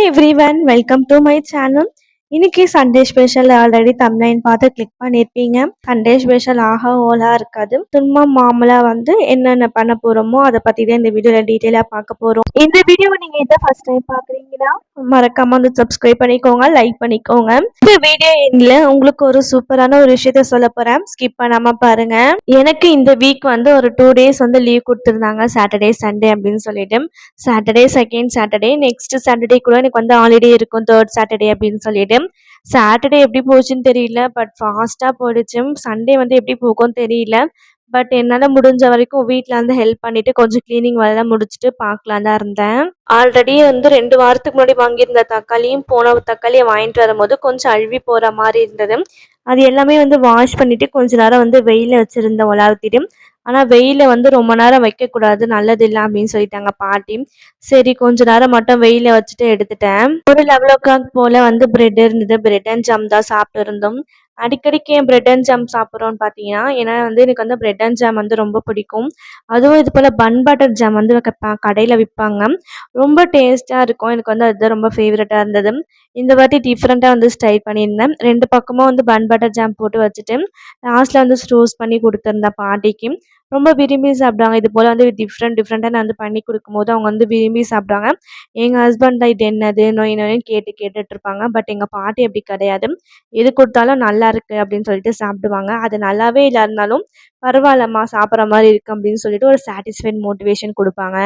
Everyone, welcome to my channel. இன்னைக்கு Sunday special already thumbnail பார்த்து click பண்ணியிருப்பீங்க. Sunday special ஆஹா ஓலா இருக்காது. சும்மா மாமூலா என்னென்ன பண்ண போறோமோ அதை பத்தி தான் இந்த வீடியோல டீட்டெயிலா பார்க்க போறோம். இந்த வீடியோ நீங்க இதை ஃபர்ஸ்ட் டைம் பாக்குறீங்கன்னா மறக்காம சப்ஸ்கிரைப் பண்ணிக்கோங்க, லைக் பண்ணிக்கோங்க. இந்த வீடியோ எண்ட்ல உங்களுக்கு ஒரு சூப்பரான ஒரு விஷயத்த சொல்ல போறேன், ஸ்கிப் பண்ணாம பாருங்க. எனக்கு இந்த வீக் ஒரு 2 டேஸ் லீவ் கொடுத்துருந்தாங்க, சாட்டர்டே சண்டே அப்படின்னு சொல்லிட்டு. Saturday second Saturday, next Saturday கூட எனக்கு ஹாலிடே இருக்கும், தேர்ட் சாட்டர்டே அப்படின்னு சொல்லிட்டு. சாட்டர்டே எப்படி போச்சுன்னு தெரியல, பட் ஃபாஸ்ட்டாக போயிடுச்சு. சண்டே எப்படி போகும்னு தெரியல. பட் என்னால் முடிஞ்ச வரைக்கும் வீட்டில் ஹெல்ப் பண்ணிட்டு கொஞ்சம் க்ளீனிங் வேலைலாம் முடிச்சுட்டு பார்க்கலாம் தான் இருந்தேன். ஆல்ரெடி 2 வாரத்துக்கு முன்னாடி வாங்கியிருந்த தக்காளியும் போன தக்காளியை வாங்கிட்டு வரும்போது கொஞ்சம் அழுவி போகிற மாதிரி இருந்தது. அது எல்லாமே வாஷ் பண்ணிட்டு கொஞ்ச நேரம் வெயிலில் வச்சுருந்தேன் உலாத்திட்டு. ஆனால் வெயிலில் ரொம்ப நேரம் வைக்கக்கூடாது, நல்லது இல்லை அப்படின்னு சொல்லிட்டாங்க பாட்டி. சரி கொஞ்ச நேரம் மட்டும் வெயில வச்சுட்டு எடுத்துட்டேன். ஒரு 11 o'clock போல பிரெட் இருந்தது, பிரெட் அண்ட் ஜாம் தான் சாப்பிட்டு இருந்தோம். அடிக்கடிக்கு ஏன் பிரெட் அண்ட் ஜாம் சாப்பிட்றோன்னு பார்த்தீங்கன்னா, ஏன்னா எனக்கு பிரெட் அண்ட் ஜாம் ரொம்ப பிடிக்கும். அதுவும் இது போல் பன் பட்டர் ஜாம் கடையில் விற்பாங்க, ரொம்ப டேஸ்ட்டாக இருக்கும். எனக்கு அதுதான் ரொம்ப ஃபேவரட்டாக இருந்தது. இந்த வாட்டி டிஃப்ரெண்ட்டாக ஸ்டைல் பண்ணியிருந்தேன். 2 பக்கமும் பன் பட்டர் ஜாம் போட்டு வச்சுட்டு லாஸ்ட்டில் ரோஸ்ட் பண்ணி கொடுத்துருந்தேன் பாட்டிக்கு. ரொம்ப விரும்பி சாப்பிடுவாங்க. இது போல் டிஃப்ரெண்ட்டாக நான் பண்ணி கொடுக்கும்போது அவங்க விரும்பி சாப்பிடுவாங்க. எங்கள் ஹஸ்பண்ட் தான் இது என்னது நொய் நொய்ன்னு கேட்டுட்ருப்பாங்க. பட் எங்கள் பாட்டி அப்படி கிடையாது. எது கொடுத்தாலும் நல்லா இருக்குது அப்படின்னு சொல்லிட்டு சாப்பிடுவாங்க. அது நல்லாவே இல்லைனாலும் பரவாயில்லம்மா, சாப்பிட்ற மாதிரி இருக்குது அப்படின்னு சொல்லிட்டு ஒரு சாட்டிஸ்ஃபைட் மோட்டிவேஷன் கொடுப்பாங்க.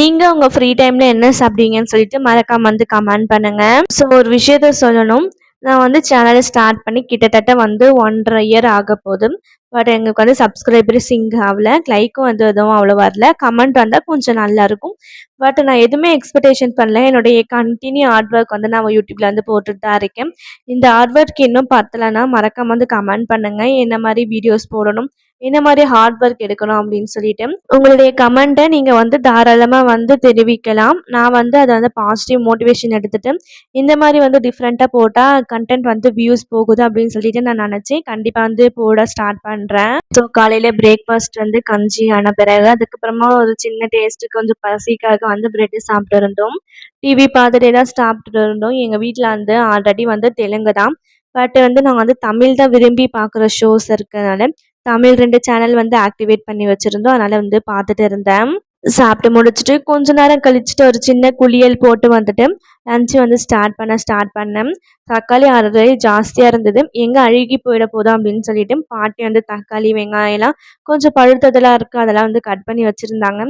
நீங்கள் உங்கள் ஃப்ரீ டைமில் என்ன சாப்பிடுவீங்கன்னு சொல்லிட்டு மறக்காம கமெண்ட் பண்ணுங்கள். ஸோ ஒரு விஷயத்த சொல்லணும், நான் சேனலை ஸ்டார்ட் பண்ணி கிட்டத்தட்ட 1.5 year ஆக போகுது. பட் எங்களுக்கு சப்ஸ்கிரைபர் சிங்க் ஆகல, லைக்கும் எதுவும் அவ்வளோ வரல. கமெண்ட் வந்தால் கொஞ்சம் நல்லாயிருக்கும். பட் நான் எதுவுமே எக்ஸ்பெக்டேஷன் பண்ணல. என்னுடைய கண்டினியூ ஹார்ட் ஒர்க் நான் யூடியூப்ல போட்டுட்டு தான் இருக்கேன். இந்த ஹார்ட் ஒர்க் இன்னும் பத்தலைன்னா மறக்காம கமெண்ட் பண்ணுங்கள், என்ன மாதிரி வீடியோஸ் போடணும், என்ன மாதிரி ஹார்ட் ஒர்க் எடுக்கணும் அப்படின்னு சொல்லிட்டு. உங்களுடைய கமெண்ட்டை நீங்கள் தாராளமாக தெரிவிக்கலாம். நான் அதை பாசிட்டிவ் மோட்டிவேஷன் எடுத்துகிட்டு இந்த மாதிரி டிஃப்ரெண்ட்டாக போட்டால் கண்டென்ட் வியூஸ் போகுது அப்படின்னு சொல்லிட்டு நான் நினச்சேன். கண்டிப்பாக போட ஸ்டார்ட் பண்ணுறேன். ஸோ காலையில் பிரேக்ஃபாஸ்ட் கஞ்சி ஆன பிறகு அதுக்கப்புறமா ஒரு சின்ன டேஸ்ட்டு கொஞ்சம் பசிக்காக பிரெட்டு சாப்பிட்டு இருந்தோம். டிவி பார்த்துட்டே தான் சாப்பிட்டுட்டு இருந்தோம். எங்கள் வீட்டில் ஆல்ரெடி தெலுங்கு தான். பட் நாங்கள் தமிழ் தான் விரும்பி பார்க்குற ஷோஸ் இருக்கிறதுனால தமிழ் 2 சேனல் ஆக்டிவேட் பண்ணி வச்சுருந்தோம். அதனால் பார்த்துட்டு இருந்தேன். சாப்பிட்டு முடிச்சுட்டு கொஞ்ச நேரம் கழிச்சுட்டு ஒரு சின்ன குளியல் போட்டு லஞ்சு ஸ்டார்ட் பண்ணேன். தக்காளி ஆல்ரெடி ஜாஸ்தியாக இருந்தது, எங்கே அழுகி போயிட போதும் அப்படின்னு சொல்லிட்டு பாட்டி தக்காளி வெங்காயம்லாம் கொஞ்சம் பழுத்ததெல்லாம் இருக்குது, அதெல்லாம் கட் பண்ணி வச்சுருந்தாங்க.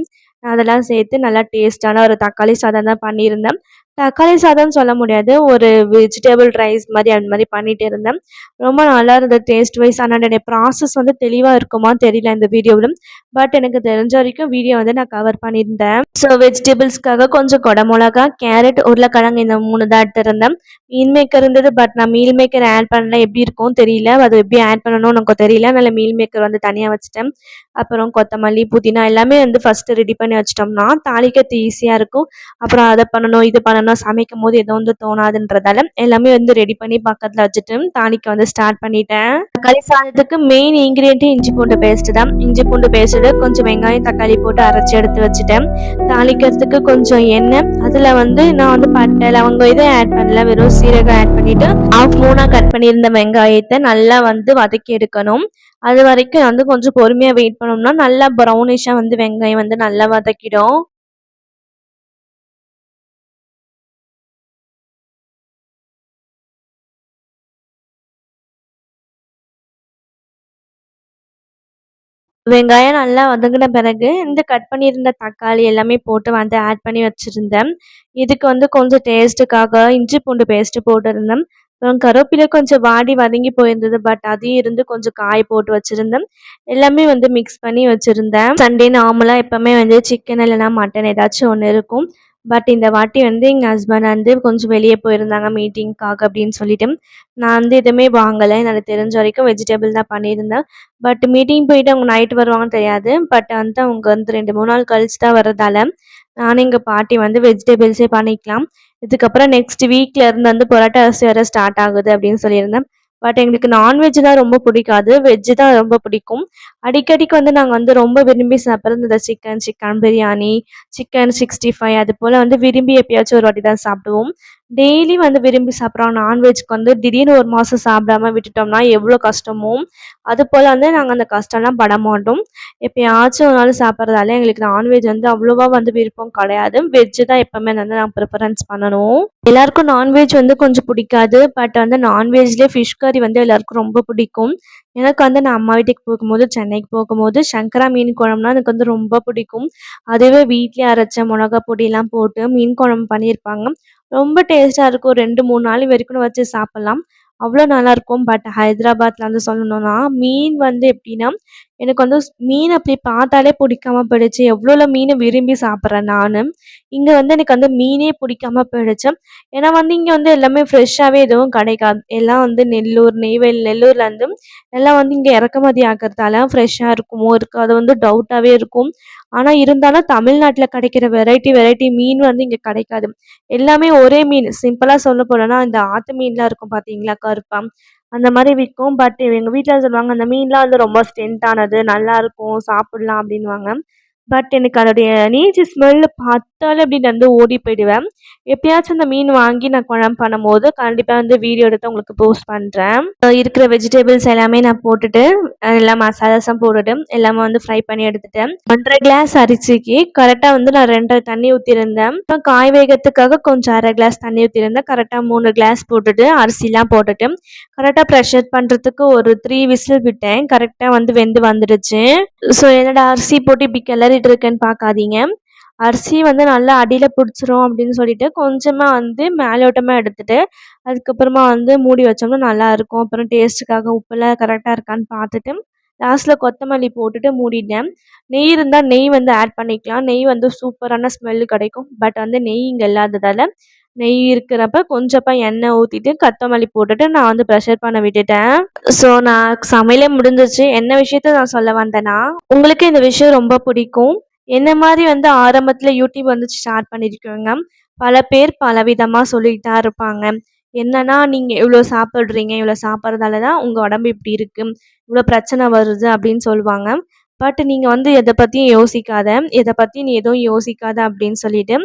அதெல்லாம் சேர்த்து நல்லா டேஸ்ட்டான ஒரு தக்காளி சாதம் தான் பண்ணியிருந்தேன். தக்காளி சாதம்னு சொல்ல முடியாது, ஒரு வெஜிடபிள் ரைஸ் மாதிரி அந்த மாதிரி பண்ணிட்டு இருந்தேன். ரொம்ப நல்லா இருந்தது டேஸ்ட் வைஸ். ஆனால் என்னுடைய ப்ராசஸ் தெளிவாக இருக்குமான்னு தெரியல இந்த வீடியோவில். பட் எனக்கு தெரிஞ்ச வரைக்கும் வீடியோ நான் கவர் பண்ணியிருந்தேன். ஸோ வெஜிடபிள்ஸ்க்காக கொஞ்சம் குடமிளகா, கேரட், உருளைக்கிழங்கு இந்த 3 தான் எடுத்துருந்தேன். மீல் மேக்கர் இருந்தது, பட் நான் மீல் மேக்கர் ஆட் பண்ணல, எப்படி இருக்கும் தெரியல, அது எப்படி ஆட் பண்ணணும்னு எனக்கு தெரியல. அதனால் மீல் மேக்கர் தனியாக வச்சுட்டேன். அப்புறம் கொத்தமல்லி, புதினா எல்லாமே ஃபஸ்ட்டு ரெடி பண்ணி வச்சிட்டோம்னா தாளிக்கிறது ஈஸியாக இருக்கும். அப்புறம் அதை பண்ணணும் இது பண்ணணும் சமைக்கும் போது எதுவும் தோணாதுன்றதால எல்லாமே ரெடி பண்ணி பக்கத்தில் வச்சுட்டு தாளிக்க ஸ்டார்ட் பண்ணிட்டேன். தக்காளி சாதத்துக்கு மெயின் இன்க்ரீடியன்ட் இஞ்சி பூண்டு பேஸ்ட் தான். இஞ்சி பூண்டு பேஸ்ட்டு கொஞ்சம் வெங்காயம் தக்காளி போட்டு அரைச்சி எடுத்து வச்சுட்டேன். தாளிக்கிறதுக்கு கொஞ்சம் எண்ணெய், அதில் நான் பட்டை லவங்கம் இதை ஆட் பண்ணல, வெறும் சீரகம் ஆட் பண்ணிவிட்டு 1/2 கட் பண்ணியிருந்த வெங்காயத்தை நல்லா வதக்கி எடுக்கணும். அது வரைக்கும் கொஞ்சம் பொறுமையாக வெயிட் பண்ணோம்னா நல்லா ப்ரௌனிஷாக வெங்காயம் நல்லா வதக்கிடும். வெங்காயம் நல்லா வதங்கின பிறகு இந்த கட் பண்ணியிருந்த தக்காளி எல்லாமே போட்டு ஆட் பண்ணி வச்சுருந்தேன். இதுக்கு கொஞ்சம் டேஸ்ட்டுக்காக இஞ்சி பூண்டு பேஸ்ட்டு போட்டிருந்தேன். அப்புறம் கருவேப்பிலை கொஞ்சம் வாடி வதங்கி போயிருந்தது, பட் அதையும் கொஞ்சம் காய போட்டு வச்சுருந்தேன். எல்லாமே மிக்ஸ் பண்ணி வச்சுருந்தேன். சண்டே நார்மலாக எப்போவுமே சிக்கன் இல்லைனா மட்டன் ஏதாச்சும் ஒன்று இருக்கும். பட் இந்த வாட்டி எங்கள் ஹஸ்பண்ட் கொஞ்சம் வெளியே போயிருந்தாங்க மீட்டிங்க்காக அப்படின்னு சொல்லிட்டு நான் எதுவுமே வாங்கலை. எனக்கு தெரிஞ்ச வரைக்கும் வெஜிடபிள் தான் பண்ணியிருந்தேன். பட் மீட்டிங் போயிட்டு அவங்க நைட் வருவாங்கன்னு தெரியாது. பட் அவங்க 2-3 நாள் கழிச்சு தான் வர்றதால நானும் எங்கள் பாட்டி வெஜிடபிள்ஸே பண்ணிக்கலாம். இதுக்கப்புறம் நெக்ஸ்ட் வீக்ல இருந்து பரோட்டா அரிசி வர ஸ்டார்ட் ஆகுது அப்படின்னு சொல்லியிருந்தேன். பட் எங்களுக்கு நான்வெஜ் தான் ரொம்ப பிடிக்காது, வெஜ்ஜு தான் ரொம்ப பிடிக்கும். அடிக்கடிக்கு நாங்கள் ரொம்ப விரும்பி சாப்பிட்றது இந்த சிக்கன் பிரியாணி, சிக்கன் 65 அது போல் விரும்பி எப்பயாச்சும் ஒரு வாட்டி தான் சாப்பிடுவோம். டெய்லி வந்து விரும்பி சாப்பிட்றோம். நான்வெஜ்க்கு வந்து திடீர்னு 1 மாசம் சாப்பிடாம விட்டுட்டோம்னா எவ்வளோ கஷ்டமோ, அதுபோல வந்து நாங்க அந்த கஷ்டம்லாம் பட மாட்டோம். எப்பயாச்சும் ஒரு நாள் சாப்பிட்றதால எங்களுக்கு நான்வெஜ் வந்து அவ்வளவா வந்து விருப்பம் கிடையாது. வெஜ் தான் எப்பவுமே வந்து நான் ப்ரிஃபரன்ஸ் பண்ணணும். எல்லாருக்கும் நான்வெஜ் வந்து கொஞ்சம் பிடிக்காது. பட் வந்து நான்வெஜ்லயே ஃபிஷ் கறி வந்து எல்லாருக்கும் ரொம்ப பிடிக்கும். எனக்கு வந்து நான் அம்மா வீட்டுக்கு போகும்போது, சென்னைக்கு போகும்போது சங்கரா மீன் குழம்புனா எனக்கு வந்து ரொம்ப பிடிக்கும். அதுவே வீட்லயே அரைச்ச மிளகா பொடிலாம் போட்டு மீன் குழம்பு பண்ணியிருப்பாங்க. ரொம்ப டேஸ்ட்டா இருக்கும். 2, 3 நாள் வரைக்கும் வச்சு சாப்பிடலாம். அவ்வளோ நல்லாயிருக்கும். பட் ஹைதராபாத்ல வந்து சொல்லணும்னா, மீன் வந்து எப்படின்னா, எனக்கு வந்து மீன் அப்படி பார்த்தாலே பிடிக்காம போயிடுச்சு. எவ்வளோ மீன விரும்பி சாப்பிட்றேன் நானு. இங்க வந்து எனக்கு வந்து மீனே பிடிக்காம போயிடுச்சு. ஏன்னா வந்து இங்க வந்து எல்லாமே ஃப்ரெஷ்ஷாவே எதுவும் கிடைக்காது. எல்லாம் வந்து நெல்லூர், நெய்வேலி நெல்லூர்லேருந்து எல்லாம் வந்து இங்க இறக்குமதி ஆகுறதால ஃப்ரெஷ்ஷா இருக்குமோ, இருக்காதோ வந்து டவுட்டாவே இருக்கும். ஆனா இருந்தாலும் தமிழ்நாட்டுல கிடைக்கிற வெரைட்டி வெரைட்டி மீன் வந்து இங்க கிடைக்காது. எல்லாமே ஒரே மீன். சிம்பிளா சொல்ல போனோம்னா, இந்த ஆத்து மீன்லாம் இருக்கும் பார்த்தீங்களா? கருப்பா. அந்த மாரி விக்கும். பட் எங்க வீட்ல சொல்லுவாங்க, "அந்த மீன்லாம் வந்து ரொம்ப ஸ்ட்ரென்த்தானது, நல்லாருக்கும், சாப்பிடலாம்" அப்படின்னுவாங்க. பட் எனக்கு அதோடைய நீச்சு ஸ்மெல்லு பார்த்தாலே அப்படி நான் வந்து ஓடி போயிடுவேன். எப்பயாச்சும் இந்த மீன் வாங்கி நான் குழம்பு பண்ணும்போது, கண்டிப்பா வந்து வீடியோ எடுத்து உங்களுக்கு போஸ்ட் பண்றேன். இருக்கிற வெஜிடபிள்ஸ் எல்லாமே நான் போட்டுட்டு, எல்லா மசாலாஸும் போட்டுட்டு, எல்லாமே வந்து ஃப்ரை பண்ணி எடுத்துட்டேன். 1 1/2 கிளாஸ் அரிசிக்கு கரெக்ட்டா வந்து நான் 2 1/2 தண்ணி ஊத்திருந்தேன். அப்புறம் காய் வேகத்துக்காக கொஞ்சம் 1/2 கிளாஸ் தண்ணி ஊத்திருந்தேன். கரெக்ட்டா 3 கிளாஸ் போட்டுட்டு, அரிசிலாம் போட்டுட்டு, கரெக்ட்டா ப்ரெஷர் பண்றதுக்கு ஒரு 3 விசில் விட்டேன். கரெக்ட்டா வந்து வெந்து வந்துடுச்சு. ஸோ என்னடா அரிசி போட்டு இப்படி கிளறிட்டு இருக்கேன்னு பார்க்காதீங்க. அரிசி வந்து நல்லா அடியில பிடிச்சிரும் அப்படின்னு சொல்லிட்டு, கொஞ்சமா வந்து மேலோட்டமா எடுத்துட்டு, அதுக்கப்புறமா வந்து மூடி வச்சோம்னா நல்லாயிருக்கும். அப்புறம் டேஸ்ட்டுக்காக உப்புலாம் கரெக்ட்டா இருக்கான்னு பார்த்துட்டு, லாஸ்ட்ல கொத்தமல்லி போட்டுட்டு மூடிட்டேன். நெய் இருந்தா நெய் வந்து ஆட் பண்ணிக்கலாம். நெய் வந்து சூப்பரான ஸ்மெல்லு கிடைக்கும். பட் வந்து நெய் இங்க இல்லாததால, நெய் இருக்கிறப்ப கொஞ்சமா எண்ணெய் ஊத்திட்டு, கொத்தமல்லி போட்டுட்டு நான் வந்து ப்ரெஷர் பண்ண விட்டுட்டேன். ஸோ நான் சமையலே முடிஞ்சிருச்சு. என்ன விஷயத்த நான் சொல்ல வந்தேன்னா, உங்களுக்கு இந்த விஷயம் ரொம்ப பிடிக்கும். என்ன மாரி வந்து ஆரம்பத்துல யூடியூப் வந்து ஸ்டார்ட் பண்ணியிருக்கவங்க, பல பேர் பலவிதமா சொல்லிட்டு தான் இருப்பாங்க. என்னன்னா, "நீங்க இவ்ளோ சாப்பிடுறீங்க, இவ்ளோ சாப்பிடுறதால தான் உங்க உடம்பு இப்படி இருக்கு. இவ்ளோ பிரச்சனை வருது" அப்படின்னு சொல்லுவாங்க. பட் நீங்க வந்து எத பத்தியும் யோசிக்காத, எத பத்தியும் நீ எதுவும் யோசிக்காத அப்படின்னு சொல்லிட்டு,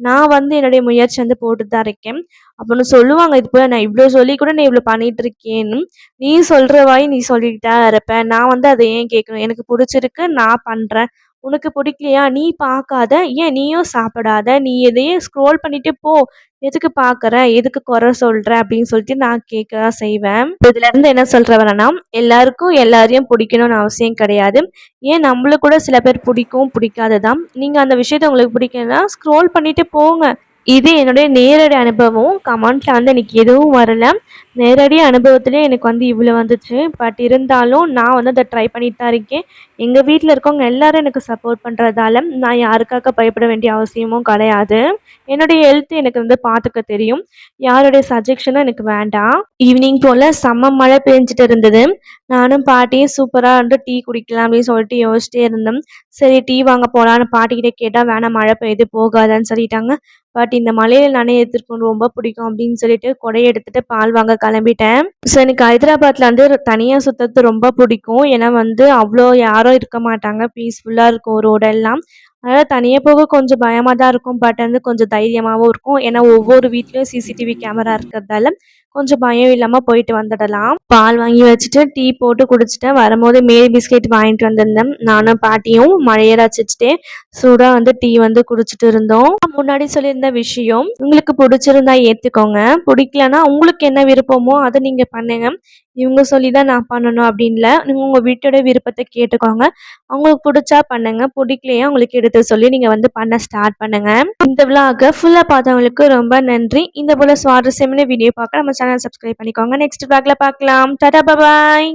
நான் வந்து என்னுடைய முயற்சி வந்து போட்டுட்டு தான் இருக்கேன். அப்பன்னு சொல்லுவாங்க, இது போல நான் இவ்ளோ சொல்லி கூட நீ இவ்ளோ பண்ணிட்டு இருக்கியேன்னு. நீ சொல்ற வாய் நீ சொல்லிட்டு தான் இருப்ப. நான் வந்து அத ஏன் கேட்கணும்? எனக்கு புடிச்சிருக்கு, நான் பண்றேன். உனக்கு பிடிக்கலையா? நீ பார்க்காத. ஏன் நீயும் சாப்பிடாத? நீ இதையே ஸ்க்ரோல் பண்ணிட்டு போ. எதுக்கு பார்க்குற? எதுக்கு குறை சொல்ற? அப்படின்னு சொல்லிட்டு நான் கேட்க தான் செய்வேன். இதுலருந்து என்ன சொல்ல வரேன்னா, எல்லாருக்கும் எல்லாரையும் பிடிக்கணும்னு அவசியம் கிடையாது. ஏன் நம்மள கூட சில பேர் பிடிக்கும், பிடிக்காது தான். நீங்க அந்த விஷயத்த உங்களுக்கு பிடிக்கலன்னா ஸ்க்ரோல் பண்ணிட்டு போங்க. இது என்னுடைய நேரடி அனுபவம். கமெண்ட்ல வந்து எனக்கு எதுவும் வரல. நேரடி அனுபவத்திலே எனக்கு வந்து இவ்வளோ வந்துச்சு. பட் இருந்தாலும் நான் வந்து அத ட்ரை பண்ணிட்டு தான் இருக்கேன். எங்க வீட்ல இருக்கவங்க எல்லாரும் எனக்கு சப்போர்ட் பண்றதால, நான் யாருக்காக பயப்பட வேண்டிய அவசியமும் கிடையாது. என்னுடைய ஹெல்த் எனக்கு வந்து பார்த்துக்க தெரியும். யாருடைய சஜெஷனும் எனக்கு வேண்டாம். ஈவினிங் போல செம்ம மழை பெஞ்சுட்டு இருந்தது. நானும் பாட்டியும் சூப்பரா வந்து டீ குடிக்கலாம் அப்படின்னு சொல்லிட்டு யோசிச்சிட்டே இருந்தோம். சரி டீ வாங்க போலான்னு பாட்டிக்கிட்ட கேட்டா, "வேணாம் மழை பெய்யுது போகாதன்னு" சொல்லிட்டாங்க. பட் இந்த மழையில நனையறதுக்கு ரொம்ப பிடிக்கும் அப்படின்னு சொல்லிட்டு கொடைய எடுத்துட்டு பால் வாங்க கிளம்பிட்டேன். ஸோ எனக்கு ஹைதராபாத்ல வந்து தனியா சுத்துறது ரொம்ப பிடிக்கும். ஏன்னா வந்து அவ்வளோ யாரும் இருக்க மாட்டாங்க. பீஸ்ஃபுல்லா இருக்கும் ரோடெல்லாம். அதனால தனியா போக கொஞ்சம் பயமா தான் இருக்கும். பட் வந்து கொஞ்சம் தைரியமாவும் இருக்கும். ஏன்னா ஒவ்வொரு வீட்லயும் சிசிடிவி கேமரா இருக்கிறதால கொஞ்சம் பயம் இல்லாம போயிட்டு வந்துடலாம். பால் வாங்கி வச்சுட்டு டீ போட்டு குடிச்சிட்டேன். வரும்போது மேரி பிஸ்கெட் வாங்கிட்டு வந்திருந்தேன். நானும் பாட்டியும் மழைய ரசிச்சுட்டே சூடா வந்து டீ வந்து குடிச்சிட்டு இருந்தோம். முன்னாடி சொல்லியிருந்த விஷயம் உங்களுக்கு பிடிச்சிருந்தா ஏத்துக்கோங்க. பிடிக்கலன்னா உங்களுக்கு என்ன விருப்பமோ அத நீங்க பண்ணுங்க. இவங்க சொல்லி தான் நான் பண்ணணும் அப்படின்னு இல்ல. நீங்க உங்க வீட்டோட விருப்பத்த கேட்டுக்கோங்க. அவங்களுக்கு புடிச்சா பண்ணுங்க. பிடிக்கலையா உங்களுக்கு எடுத்து சொல்லி நீங்க வந்து பண்ண ஸ்டார்ட் பண்ணுங்க. இந்த விளாக ஃபுல்லா பார்த்தவங்களுக்கு ரொம்ப நன்றி. இந்த போல சுவாரஸ்யமான வீடியோ பார்க்க நம்ம சேனல் சப்ஸ்கிரைப் பண்ணிக்கோங்க. நெக்ஸ்ட் விளாக்ல பார்க்கலாம். டாடா பாய்.